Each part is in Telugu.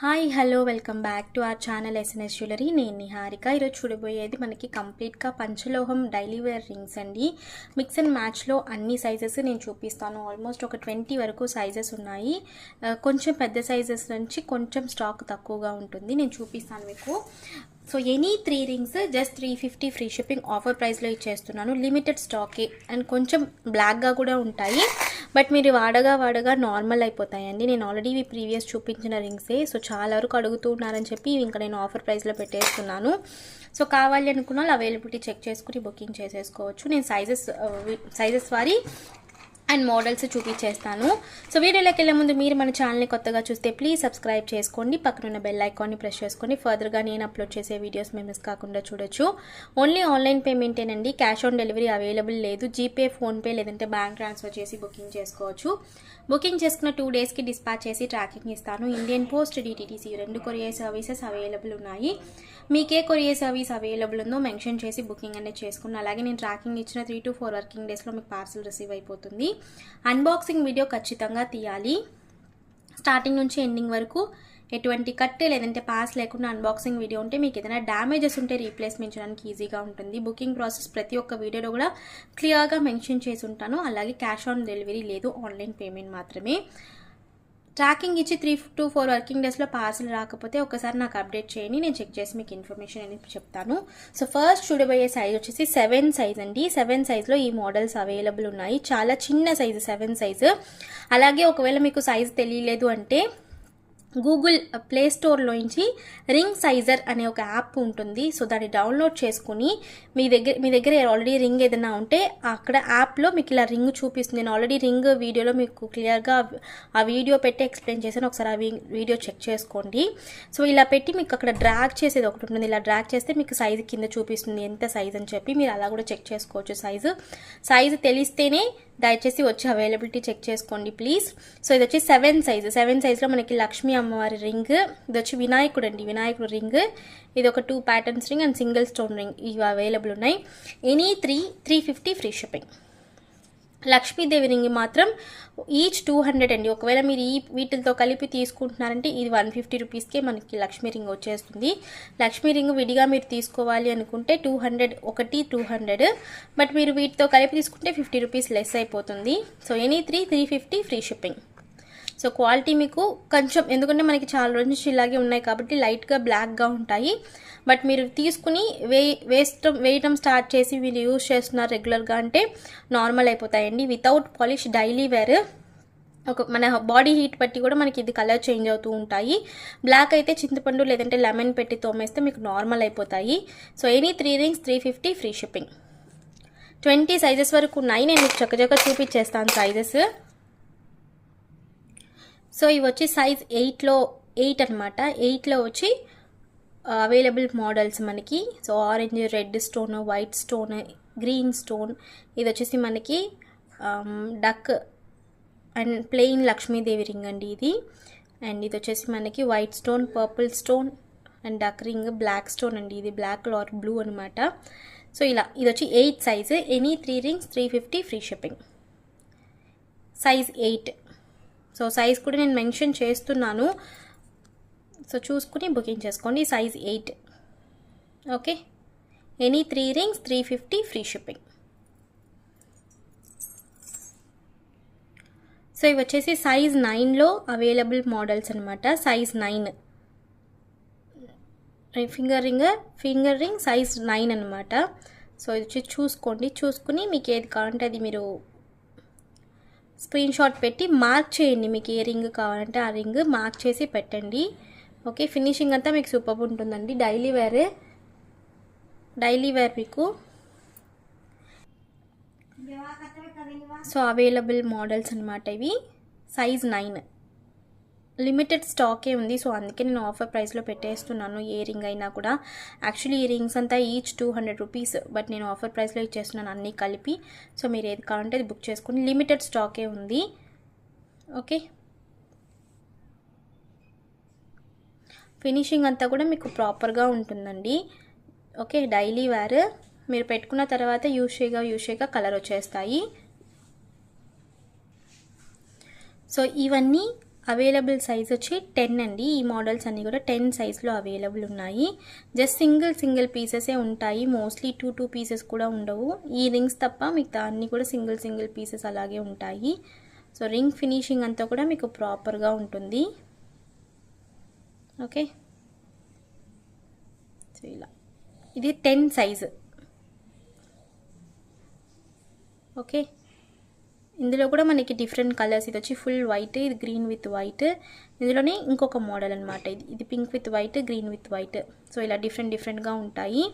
Hi hello welcome back to our channel SNS jewellery. నేను నిహారిక. ఈరోజు చూడబోయేది మనకి కంప్లీట్గా పంచలోహం డైలీ వేర్ రింగ్స్ అండి. మిక్స్ అండ్ మ్యాచ్లో అన్ని సైజెస్ నేను చూపిస్తాను. ఆల్మోస్ట్ ఒక 20 వరకు సైజెస్ ఉన్నాయి. కొంచెం పెద్ద సైజెస్ నుంచి కొంచెం స్టాక్ తక్కువగా ఉంటుంది. నేను చూపిస్తాను మీకు. So any 3 rings just 350 free shipping offer ప్రైస్లో ఇచ్చేస్తున్నాను. లిమిటెడ్ స్టాకే అండ్ కొంచెం బ్లాక్గా కూడా ఉంటాయి. బట్ మీరు వాడగా నార్మల్ అయిపోతాయండి. నేను ఆల్రెడీ ఇవి ప్రీవియస్ చూపించిన రింగ్సే. సో చాలా వరకు అడుగుతూ ఉన్నారని చెప్పి ఇంకా నేను ఆఫర్ ప్రైస్లో పెట్టేస్తున్నాను. సో కావాలి అనుకున్న వాళ్ళు అవైలబిలిటీ చెక్ చేసుకుని బుకింగ్ చేసేసుకోవచ్చు. నేను సైజెస్ వారి అండ్ మోడల్స్ చూపించేస్తాను. సో వీడియోలోకి వెళ్ళే ముందు మీరు మన ఛానల్ని కొత్తగా చూస్తే ప్లీజ్ సబ్స్క్రైబ్ చేసుకోండి. పక్కనున్న బెల్ ఐకాన్ని ప్రెస్ చేసుకొని ఫర్దర్గా నేను అప్లోడ్ చేసే వీడియోస్ మేము మిస్ కాకుండా చూడొచ్చు. ఓన్లీ ఆన్లైన్ పేమెంటేనండి. క్యాష్ ఆన్ డెలివరీ అవైలబుల్ లేదు. జీపే, ఫోన్పే లేదంటే బ్యాంక్ ట్రాన్స్ఫర్ చేసి బుకింగ్ చేసుకోవచ్చు. బుకింగ్ చేసుకున్న 2 డేస్కి డిస్పాచ్ చేసి ట్రాకింగ్ ఇస్తాను. Indian post, DTDC 2 courier services available ఉన్నాయి. మీకే కొరియర్ సర్వీస్ అవైలబుల్ ఉందో మెన్షన్ చేసి బుకింగ్ అనేది చేసుకున్నాను. అలాగే నేను ట్రాకింగ్ ఇచ్చిన 3 to 4 వర్కింగ్ డేస్లో మీకు పార్సల్ రిసీవ్ అయిపోతుంది. అన్బాక్సింగ్ వీడియో ఖచ్చితంగా తీయాలి. స్టార్టింగ్ నుంచి ఎండింగ్ వరకు ఎటువంటి కట్ లేదంటే పాస్ లేకుండా అన్బాక్సింగ్ వీడియో ఉంటే మీకు ఏదైనా డ్యామేజెస్ ఉంటే రీప్లేస్మెంట్ చేయడానికి ఈజీగా ఉంటుంది. బుకింగ్ ప్రాసెస్ ప్రతి ఒక్క వీడియోలో కూడా క్లియర్గా మెన్షన్ చేసి ఉంటాను. అలాగే క్యాష్ ఆన్ డెలివరీ లేదు, ఆన్లైన్ పేమెంట్ మాత్రమే. ట్రాకింగ్ ఇచ్చి 3 to 4 వర్కింగ్ డేస్లో పార్సల్ రాకపోతే ఒకసారి నాకు అప్డేట్ చేయండి. నేను చెక్ చేసి మీకు ఇన్ఫర్మేషన్ అనేది చెప్తాను. సో ఫస్ట్ చూడబోయే సైజ్ వచ్చేసి 7 సైజ్ అండి. 7 సైజ్లో ఈ మోడల్స్ అవైలబుల్ ఉన్నాయి. చాలా చిన్న సైజు 7 సైజు. అలాగే ఒకవేళ మీకు సైజ్ తెలియలేదు అంటే గూగుల్ ప్లే స్టోర్లోంచి రింగ్ సైజర్ అనే ఒక యాప్ ఉంటుంది. సో దాన్ని డౌన్లోడ్ చేసుకుని మీ దగ్గర ఆల్రెడీ రింగ్ ఏదైనా ఉంటే అక్కడ యాప్లో మీకు ఇలా రింగ్ చూపిస్తుంది. నేను ఆల్రెడీ రింగ్ వీడియోలో మీకు క్లియర్గా ఆ వీడియో పెట్టి ఎక్స్ప్లెయిన్ చేశాను. ఒకసారి ఆ వీడియో చెక్ చేసుకోండి. సో ఇలా పెట్టి మీకు అక్కడ డ్రాగ్ చేసేది ఒకటి ఉంటుంది. ఇలా డ్రాగ్ చేస్తే మీకు సైజు కింద చూపిస్తుంది ఎంత సైజ్ అని చెప్పి. మీరు అలా కూడా చెక్ చేసుకోవచ్చు. సైజు తెలిస్తేనే దయచేసి వచ్చి అవైలబిలిటీ చెక్ చేసుకోండి ప్లీజ్. సో ఇది వచ్చి 7 సైజు. 7 సైజులో మనకి లక్ష్మీ అమ్మవారి రింగ్, ఇది వచ్చి వినాయకుడు అండి, వినాయకుడు రింగ్. ఇది ఒక 2 patterns ring and single stone ring ఇవి అవైలబుల్ ఉన్నాయి. Any 350 free shipping. Lakshmidevi ring మాత్రం ఈచ్ 200 అండి. ఒకవేళ మీరు వీటితో కలిపి తీసుకుంటున్నారంటే ఇది 150 రూపీస్కే మనకి లక్ష్మీ రింగ్ వచ్చేస్తుంది. లక్ష్మీ రింగ్ విడిగా మీరు తీసుకోవాలి అనుకుంటే 200, ఒకటి 200. బట్ మీరు వీటితో కలిపి తీసుకుంటే 50 రూపీస్ లెస్ అయిపోతుంది. So any 350 free shipping. So quality మీకు కొంచెం, ఎందుకంటే మనకి చాలా రోజుల నుంచి ఇలాగే ఉన్నాయి కాబట్టి లైట్గా బ్లాక్గా ఉంటాయి. బట్ మీరు తీసుకుని వేయటం స్టార్ట్ చేసి మీరు యూజ్ చేస్తున్నారు రెగ్యులర్గా అంటే నార్మల్ అయిపోతాయండి. Without polish daily wear. మన బాడీ హీట్ బట్టి కూడా మనకి ఇది కలర్ చేంజ్ అవుతూ ఉంటాయి. బ్లాక్ అయితే చింతపండు లేదంటే లెమన్ పెట్టి తోమేస్తే మీకు నార్మల్ అయిపోతాయి. So any 3 rings 350 free shipping. 20 sizes వరకు ఉన్నాయి. నేను మీకు చక్కచక్క చూపించేస్తాను సైజెస్. సో ఇవి వచ్చి సైజ్ 8 అనమాట. 8లో వచ్చి అవైలబుల్ మోడల్స్ మనకి. So orange, red stone, white stone, green stone. ఇది వచ్చేసి మనకి duck and plain Lakshmidevi ring అండి ఇది. అండ్ ఇది వచ్చేసి మనకి white stone, purple stone and duck ring, black stone అండి. ఇది బ్లాక్ ఆర్ బ్లూ అనమాట. సో ఇలా ఇది వచ్చి 8 size. Any 3 rings 350 free shipping. Size 8. So size కూడా నేను మెన్షన్ చేస్తున్నాను. సో చూసుకుని బుకింగ్ చేసుకోండి. Size 8. Okay. Any 3 rings 350 free shipping. So ఇవి వచ్చేసి సైజ్ 9లో అవైలబుల్ మోడల్స్ అనమాట. సైజ్ 9 ఫింగర్ రింగ్ సైజ్ 9 అనమాట. సో ఇది వచ్చి చూసుకోండి. చూసుకుని మీకు ఏది కావాలంటే అది మీరు స్క్రీన్ షాట్ పెట్టి మార్క్ చేయండి. మీకు ఏ రింగ్ కావాలంటే ఆ రింగ్ మార్క్ చేసి పెట్టండి. ఓకే. ఫినిషింగ్ అంతా మీకు సూపర్ ఉంటుందండి. డైలీ వేర్ మీకు. సో అవైలబుల్ మోడల్స్ అనమాట ఇవి. సైజ్ 9. లిమిటెడ్ స్టాకే ఉంది. సో అందుకే నేను ఆఫర్ ప్రైస్లో పెట్టేస్తున్నాను. ఏ రింగ్ అయినా కూడా. యాక్చువల్లీ ఈ రింగ్స్ అంతా ఈచ్ 200 రూపీస్. బట్ నేను ఆఫర్ ప్రైస్లో ఇచ్చేస్తున్నాను అన్నీ కలిపి. సో మీరు ఏది కావాలంటే అది బుక్ చేసుకుని. లిమిటెడ్ స్టాకే ఉంది. ఓకే. ఫినిషింగ్ అంతా కూడా మీకు ప్రాపర్గా ఉంటుందండి. ఓకే. డైలీ వేర్ మీరు పెట్టుకున్న తర్వాత యూజ్ చేయగా కలర్ వచ్చేస్తాయి. సో ఇవన్నీ అవైలబుల్ సైజ్ వచ్చి 10 అండి. ఈ మోడల్స్ అన్నీ కూడా 10 సైజ్లో అవైలబుల్ ఉన్నాయి. జస్ట్ సింగిల్ పీసెసే ఉంటాయి. మోస్ట్లీ 2 పీసెస్ కూడా ఉండవు. ఈ రింగ్స్ తప్ప మిగతా అన్నీ కూడా సింగిల్ పీసెస్ అలాగే ఉంటాయి. సో రింగ్ ఫినిషింగ్ అంతా కూడా మీకు ప్రాపర్గా ఉంటుంది. ఓకే, సో ఇలా ఇది 10 సైజ్. ఓకే, ఇందులో కూడా మనకి డిఫరెంట్ కలర్స్, ఇది వచ్చి ఫుల్ వైట్, ఇది గ్రీన్ విత్ వైట్, ఇందులోనే ఇంకొక మోడల్ అనమాట. ఇది pink with white, green with white. So ఇలా డిఫరెంట్గా ఉంటాయి.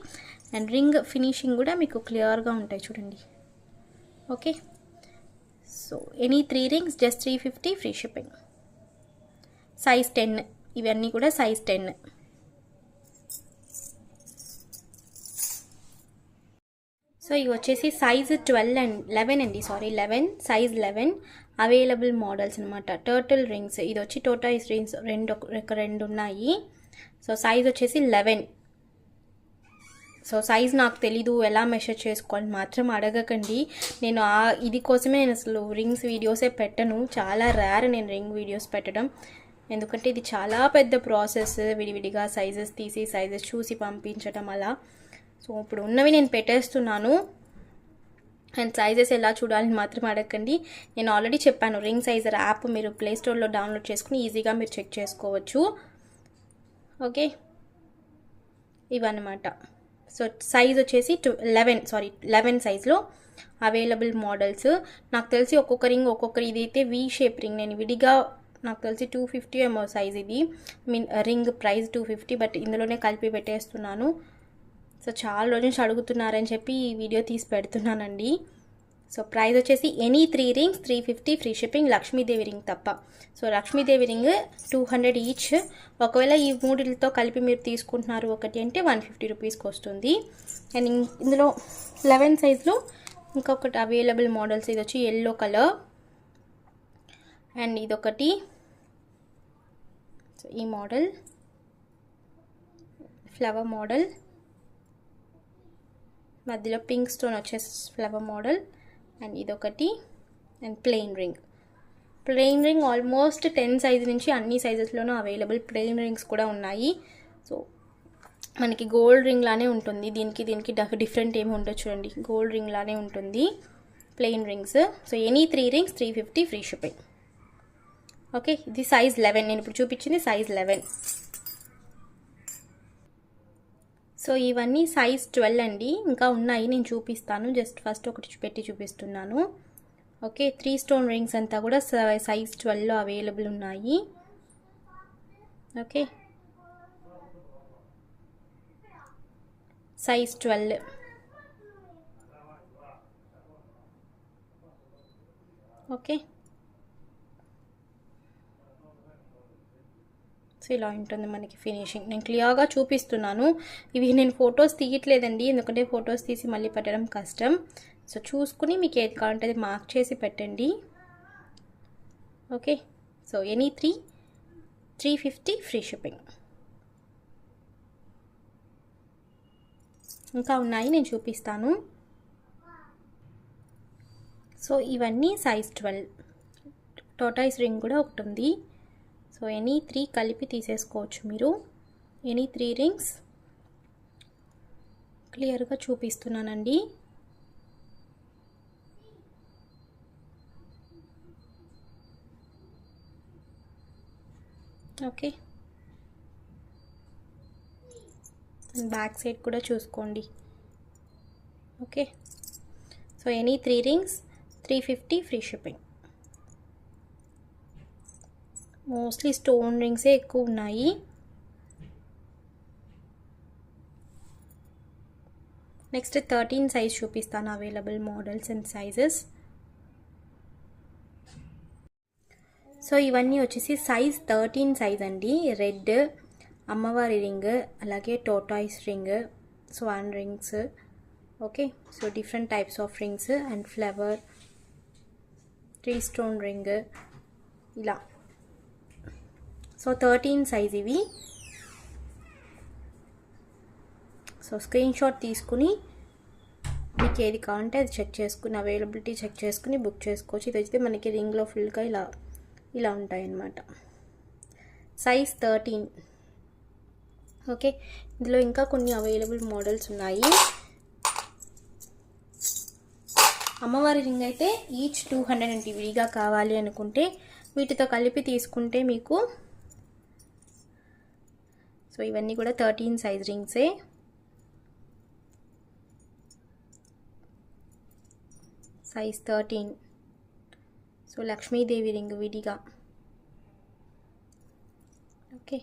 అండ్ రింగ్ ఫినిషింగ్ కూడా మీకు క్లియర్గా ఉంటాయి చూడండి. Okay, so any 3 rings just 350 free shipping. Size 10, ఇవన్నీ కూడా సైజ్ 10. సో ఇవి వచ్చేసి సైజ్ 11 అండి, సారీ 11, సైజ్ 11 అవైలబుల్ మోడల్స్ అనమాట. టర్టిల్ రింగ్స్, ఇది వచ్చి టోటాయిస్ రింగ్స్ రెండు ఉన్నాయి. సో సైజ్ వచ్చేసి 11. సో సైజ్ నాకు తెలీదు, ఎలా మెషర్ చేసుకోవాలి మాత్రం అడగకండి. నేను ఇది కోసమే నేను అసలు రింగ్స్ వీడియోసే పెట్టను. చాలా రేర్ నేను రింగ్ వీడియోస్ పెట్టడం, ఎందుకంటే ఇది చాలా పెద్ద ప్రాసెస్. విడివిడిగా సైజెస్ తీసి సైజెస్ చూసి పంపించడం అలా. సో ఇప్పుడు ఉన్నవి నేను పెట్టేస్తున్నాను. అండ్ సైజెస్ ఎలా చూడాలని మాత్రం అడగండి. నేను ఆల్రెడీ చెప్పాను, రింగ్ సైజర్ యాప్ మీరు ప్లేస్టోర్లో డౌన్లోడ్ చేసుకుని ఈజీగా మీరు చెక్ చేసుకోవచ్చు. ఓకే, ఇవన్నమాట. సో సైజ్ వచ్చేసి 11 సైజ్లో అవైలబుల్ మోడల్స్. నాకు తెలిసి ఒక్కొక్క ఇదైతే వీ షేప్ రింగ్, నేను విడిగా నాకు తెలిసి 250 ఏమో సైజ్ ఇది. రింగ్ ప్రైస్ 250, బట్ ఇందులోనే కలిపి పెట్టేస్తున్నాను. సో చాలా రోజు నుంచి అడుగుతున్నారని చెప్పి ఈ వీడియో తీసి పెడుతున్నానండి. సో ప్రైస్ వచ్చేసి any 3 rings 350 free shipping, Lakshmidevi ring తప్ప. So Lakshmidevi ring 200 each. ఒకవేళ ఈ మూడిలతో కలిపి మీరు తీసుకుంటున్నారు ఒకటి అంటే 150 రూపీస్కి వస్తుంది. అండ్ ఇందులో 11 సైజ్లో ఇంకొకటి అవైలబుల్ మోడల్స్, ఇది వచ్చి ఎల్లో కలర్ అండ్ ఇదొకటి. సో ఈ మోడల్ ఫ్లవర్ మోడల్, మధ్యలో పింక్ స్టోన్ వచ్చేసి ఫ్లవర్ మోడల్. అండ్ ఇదొకటి. And plain ring almost 10 size నుంచి అన్ని సైజెస్లోనూ అవైలబుల్ ప్లెయిన్ రింగ్స్ కూడా ఉన్నాయి. సో మనకి గోల్డ్ రింగ్ లానే ఉంటుంది, దీనికి డిఫరెంట్ ఏమి ఉండదు చూడండి, గోల్డ్ రింగ్ లానే ఉంటుంది plain rings. So any 3 rings 350 free shipping. Okay, ఇది సైజ్ 11, నేను ఇప్పుడు చూపించింది సైజ్ 11. సో ఇవన్నీ సైజ్ 12 అండి, ఇంకా ఉన్నాయి నేను చూపిస్తాను. జస్ట్ ఫస్ట్ ఒకటి పెట్టి చూపిస్తున్నాను. ఓకే, 3 స్టోన్ రింగ్స్ అంతా కూడా సైజ్ 12లో అవైలబుల్ ఉన్నాయి. Okay, size 12. ఓకే, సో ఇలా ఉంటుంది మనకి ఫినిషింగ్. నేను క్లియర్గా చూపిస్తున్నాను. ఇవి నేను ఫొటోస్ తీయట్లేదండి, ఎందుకంటే ఫొటోస్ తీసి మళ్ళీ పెట్టడం కష్టం. సో చూసుకుని మీకు ఏది కావాలంటే అది మార్క్ చేసి పెట్టండి. Okay, so any 350 free shipping. ఇంకా ఉన్నాయి నేను చూపిస్తాను. సో ఇవన్నీ సైజ్ 12. టోటాయిస్ రింగ్ కూడా ఒకటి ఉంది. సో ఎనీ 3 కలిపి తీసేసుకోవచ్చు మీరు. ఎనీ 3 రింగ్స్ క్లియర్గా చూపిస్తున్నానండి. ఓకే, బ్యాక్ సైడ్ కూడా చూసుకోండి. Okay, so any 3 rings 350 free shipping. Mostly stone రింగ్సే ఎక్కువ ఉన్నాయి. నెక్స్ట్ 13 సైజ్ చూపిస్తాను available models and sizes. So ఇవన్నీ వచ్చేసి సైజ్ 13 సైజ్ అండి. రెడ్ అమ్మవారి రింగ్, అలాగే tortoise ring, swan rings. Okay, so different types of rings and flower 3 stone ring ఇలా. సో 13 సైజ్ ఇవి. సో స్క్రీన్ షాట్ తీసుకుని మీకు ఏది కావాలంటే అది చెక్ చేసుకుని అవైలబిలిటీ చెక్ చేసుకుని బుక్ చేసుకోవచ్చు. ఇది అయితే మనకి రింగ్లో ఫుల్గా ఇలా ఇలా ఉంటాయి అన్నమాట. సైజ్ 13. ఓకే, ఇందులో ఇంకా కొన్ని అవైలబుల్ మోడల్స్ ఉన్నాయి. అమ్మవారి రింగ్ అయితే ఈచ్ 200 విడిగా కావాలి అనుకుంటే వీటితో కలిపి తీసుకుంటే మీకు, సో ఇవన్నీ కూడా 13 సైజ్ రింగ్సే. సైజ్ 13. సో లక్ష్మీదేవి రింగ్ విడిగా. ఓకే,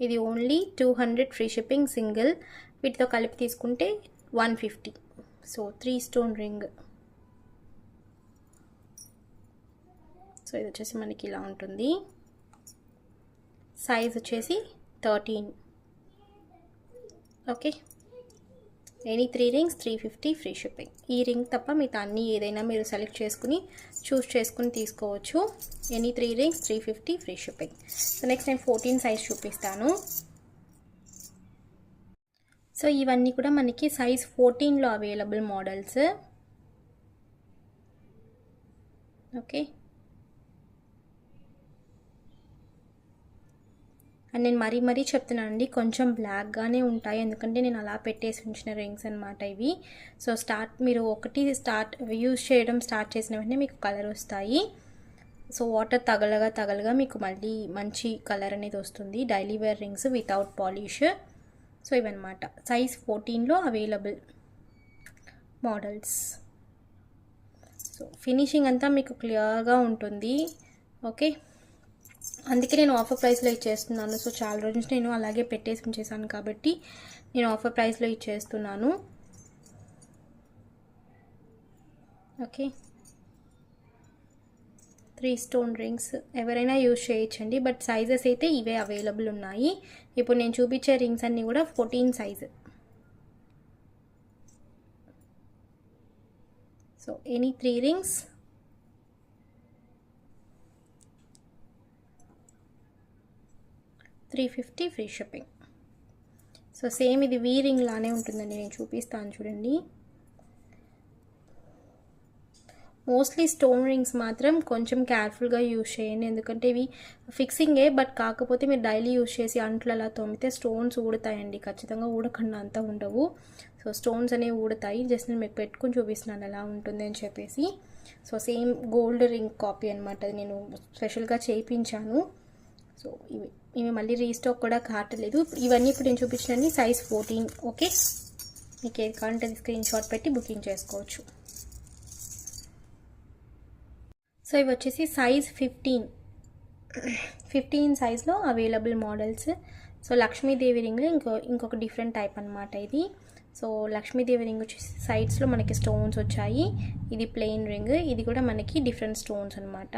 ఇది ఓన్లీ 200 ఫ్రీ షిప్పింగ్ సింగిల్. వీటితో కలిపి తీసుకుంటే 150. So 3 stone ring. సో ఇది వచ్చేసి మనకి ఇలా ఉంటుంది. సైజ్ వచ్చేసి 13. Okay, any 3 rings 350 free shipping. ఈ రింగ్ తప్ప మిగతా అన్నీ ఏదైనా మీరు సెలెక్ట్ చేసుకుని చూస్ చేసుకుని తీసుకోవచ్చు. Any 3 rings 350 free shipping. So next నేను 14 సైజ్ చూపిస్తాను. సో ఇవన్నీ కూడా మనకి సైజ్ 14లో అవైలబుల్ మోడల్స్. ఓకే, అండ్ నేను మరీ చెప్తున్నాను అండి, కొంచెం బ్లాక్గానే ఉంటాయి ఎందుకంటే నేను అలా పెట్టేసి ఉంచిన రింగ్స్ అనమాట ఇవి. సో మీరు ఒకటి యూజ్ చేయడం స్టార్ట్ చేసిన వెంటనే మీకు కలర్ వస్తాయి. సో వాటర్ తగలగా మీకు మళ్ళీ మంచి కలర్ అనేది వస్తుంది. Daily wear rings without polish. So ఇవన్నమాట సైజ్ 14లో అవైలబుల్ మోడల్స్. సో ఫినిషింగ్ అంతా మీకు క్లియర్గా ఉంటుంది. ఓకే, అందుకే నేను ఆఫర్ ప్రైస్లో ఇచ్చేస్తున్నాను. సో చాలా రోజు నుంచి నేను అలాగే పెట్టేసి ఉంచేసాను కాబట్టి నేను ఆఫర్ ప్రైస్లో ఇచ్చేస్తున్నాను. ఓకే, 3 స్టోన్ రింగ్స్ ఎవరైనా యూజ్ చేయొచ్చండి, బట్ సైజెస్ అయితే ఇవే అవైలబుల్ ఉన్నాయి. ఇప్పుడు నేను చూపించే రింగ్స్ అన్నీ కూడా 14 size. So any 3 rings 350 free shipping. So same ఇది వీ రింగ్ లానే ఉంటుందండి, నేను చూపిస్తాను చూడండి. మోస్ట్లీ స్టోన్ రింగ్స్ మాత్రం కొంచెం కేర్ఫుల్గా యూజ్ చేయండి, ఎందుకంటే ఇవి ఫిక్సింగే, బట్ కాకపోతే మీరు డైలీ యూజ్ చేసి అంట్లు అలా తోమితే స్టోన్స్ ఊడతాయండి. ఖచ్చితంగా ఊడకుండా అంతా ఉండవు. సో స్టోన్స్ అనేవి ఊడతాయి. జస్ట్ నేను మీకు పెట్టుకుని చూపిస్తున్నాను ఎలా ఉంటుంది అని చెప్పేసి. So same gold ring copy అనమాట, నేను స్పెషల్గా చేయించాను. సో ఇవి మళ్ళీ రీస్టాక్ కూడా కావట్లేదు. ఇవన్నీ ఇప్పుడు నేను చూపించినవి సైజ్ 14. ఓకే, మీకు ఏది కావాలంటే స్క్రీన్ షాట్ పెట్టి బుకింగ్ చేసుకోవచ్చు. సో ఇవి వచ్చేసి సైజ్ 15 సైజ్లో available models. So Lakshmidevi ring ఇంకొక డిఫరెంట్ టైప్ అనమాట ఇది. సో లక్ష్మీదేవి రింగ్ వచ్చేసి సైడ్స్లో మనకి స్టోన్స్ వచ్చాయి. ఇది ప్లెయిన్ రింగ్, ఇది కూడా మనకి డిఫరెంట్ స్టోన్స్ అనమాట.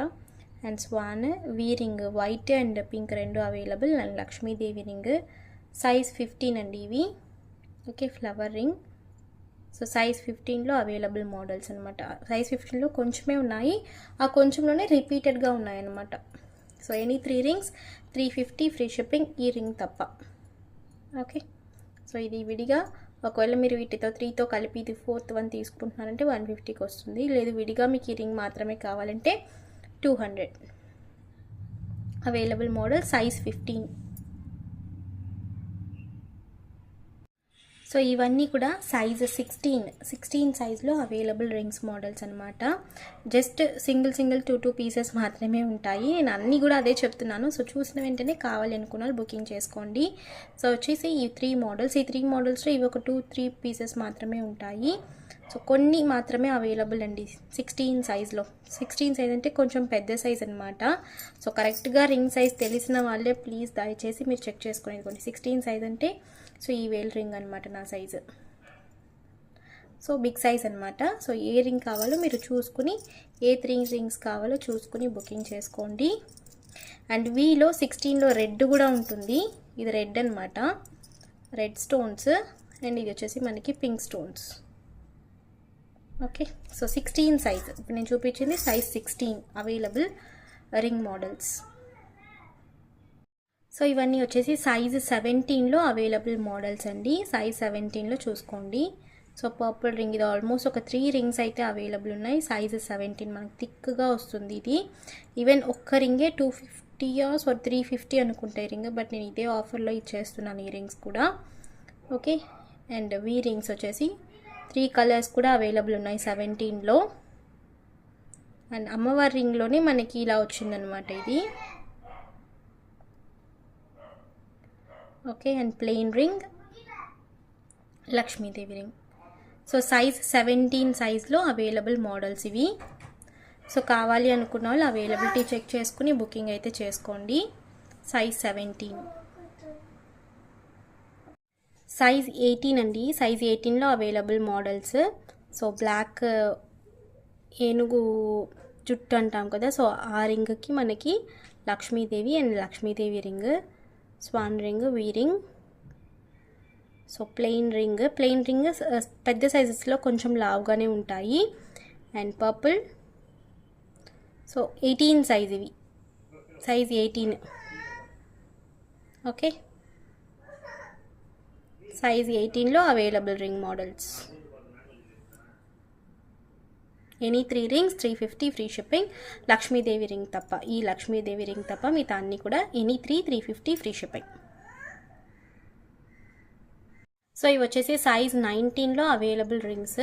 And swan V ring white and pink రెండు available. And Lakshmidevi ring size 15 అండి ఇవి. Okay, flower ring. So size 15లో అవైలబుల్ మోడల్స్ అనమాట. సైజ్ 15లో కొంచెమే ఉన్నాయి, ఆ కొంచెంలోనే రిపీటెడ్గా ఉన్నాయన్నమాట. So any 3 rings 350 free shipping, ఈ రింగ్ తప్ప. ఓకే, సో ఇది విడిగా ఒకవేళ మీరు వీటితో 3తో కలిపి ఇది 4th వన్ తీసుకుంటున్నారంటే 150కి వస్తుంది. లేదు విడిగా మీకు ఈ రింగ్ మాత్రమే కావాలంటే 200. Available model size 15. సో ఇవన్నీ కూడా సైజ్ 16 సైజ్లో అవైలబుల్ రింగ్స్ మోడల్స్ అనమాట. జస్ట్ సింగిల్ 2 పీసెస్ మాత్రమే ఉంటాయి. నేను అన్నీ కూడా అదే చెప్తున్నాను. సో చూసిన వెంటనే కావాలి అనుకున్నారు బుకింగ్ చేసుకోండి. సో వచ్చేసి ఈ 3 మోడల్స్, ఈ 3 మోడల్స్లో ఇవి ఒక 2-3 పీసెస్ మాత్రమే ఉంటాయి. సో కొన్ని మాత్రమే అవైలబుల్ అండి 16 సైజ్లో. 16 సైజ్ అంటే కొంచెం పెద్ద సైజ్ అనమాట. సో కరెక్ట్గా రింగ్ సైజ్ తెలిసిన వాళ్ళే ప్లీజ్ దయచేసి మీరు చెక్ చేసుకునేది. 16 సైజ్ అంటే సో ఈ వేల్ రింగ్ అనమాట నా సైజు. సో బిగ్ సైజ్ అనమాట. సో ఏ రింగ్ కావాలో మీరు చూసుకుని, ఏ 3 రింగ్స్ కావాలో చూసుకుని బుకింగ్ చేసుకోండి. అండ్ వీలో 16లో రెడ్ కూడా ఉంటుంది. ఇది రెడ్ అనమాట, రెడ్ స్టోన్స్. అండ్ ఇది వచ్చేసి మనకి pink stones. Okay, so 16 size. ఇప్పుడు నేను చూపించింది size 16 available ring models. So ఇవన్నీ వచ్చేసి సైజ్ 17లో అవైలబుల్ మోడల్స్ అండి. సైజ్ 17లో చూసుకోండి. సో పర్పుల్ రింగ్ ఇది ఆల్మోస్ట్ ఒక 3 రింగ్స్ అయితే అవైలబుల్ ఉన్నాయి. సైజ్ 17 మనకి థిక్గా వస్తుంది ఇది. ఈవెన్ ఒక్క రింగే 250 ఆర్ 350 అనుకుంటే రింగ్, బట్ నేను ఇదే ఆఫర్లో ఇచ్చేస్తున్నాను ఈ రింగ్స్ కూడా. ఓకే, అండ్ వీ రింగ్స్ వచ్చేసి 3 కలర్స్ కూడా అవైలబుల్ ఉన్నాయి 17లో. అండ్ అమ్మవారి రింగ్లోనే మనకి ఇలా వచ్చిందనమాట ఇది. Okay, and plain ring, Lakshmidevi ring. So size 17 సైజ్లో అవైలబుల్ మోడల్స్ ఇవి. సో కావాలి అనుకున్న వాళ్ళు అవైలబిలిటీ చెక్ చేసుకుని బుకింగ్ అయితే చేసుకోండి. సైజ్ 17. సైజ్ 18 అండి. సైజ్ 18లో అవైలబుల్ మోడల్స్. సో బ్లాక్ ఏనుగు జుట్టు అంటాం కదా, సో ఆ రింగ్కి మనకి Lakshmidevi and Lakshmidevi ring, swan ring, V ring. So plain ring పెద్ద సైజెస్లో కొంచెం లావుగానే ఉంటాయి. And purple. సో 18 సైజ్ ఇవి, సైజ్ 18. ఓకే, సైజ్ 18లో available ring models. Any 3 rings 350 free shipping. Lakshmidevi ring తప్ప, ఈ లక్ష్మీదేవి రింగ్ తప్ప మిగతా అన్నీ కూడా ఎనీ 350 ఫ్రీ షిప్పింగ్. సో ఇవి వచ్చేసి సైజ్ 19లో available rings.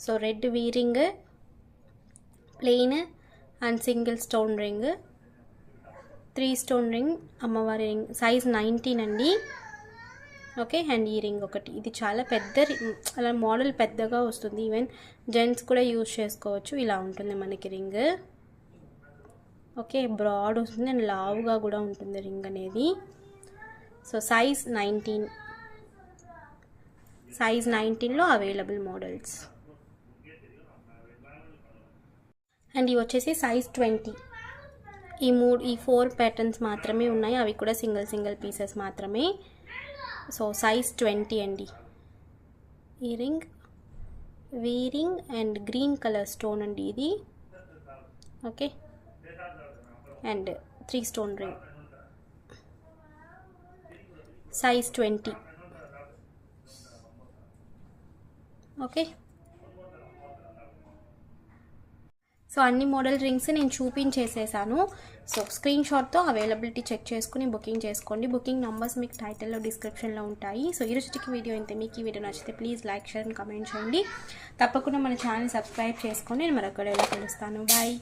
So red V ring, plain and single stone ring, 3 stone ring, అమ్మవారి రింగ్. సైజ్ 19 అండి. ఓకే, అండ్ ఈ రింగ్ ఒకటి. ఇది చాలా పెద్ద అలా మోడల్ పెద్దగా వస్తుంది. ఈవెన్ జెంట్స్ కూడా యూజ్ చేసుకోవచ్చు. ఇలా ఉంటుంది మనకి రింగ్. ఓకే, బ్రాడ్ వస్తుంది అండ్ లావుగా కూడా ఉంటుంది రింగ్ అనేది. So size 19. సైజ్ 19లో అవైలబుల్ మోడల్స్. అండ్ ఇవి వచ్చేసి సైజ్ 20. ఈ 4 ప్యాటర్న్స్ మాత్రమే ఉన్నాయి, అవి కూడా సింగిల్ పీసెస్ మాత్రమే. సో సైజ్ 20 అండి. ఈ ring, V ring and green colour stone అండి ఇది. Okay, and 3 stone ring. Size 20. Okay, so అన్ని మోడల్ రింగ్స్ నేను చూపించేసేసాను. సో స్క్రీన్ షాట్తో అవైలబిలిటీ చెక్ చేసుకుని బుకింగ్ చేసుకోండి. బుకింగ్ నెంబర్స్ మీకు టైటిల్లో డిస్క్రిప్షన్లో ఉంటాయి. సో ఈరోజుకి వీడియో ఇంతే. మీకు ఈ వీడియో నచ్చితే please like, share and comment చేయండి. తప్పకుండా మన ఛానల్ సబ్స్క్రైబ్ చేసుకొని నేను మరొక వీడియోలో కలుస్తాను. బాయ్.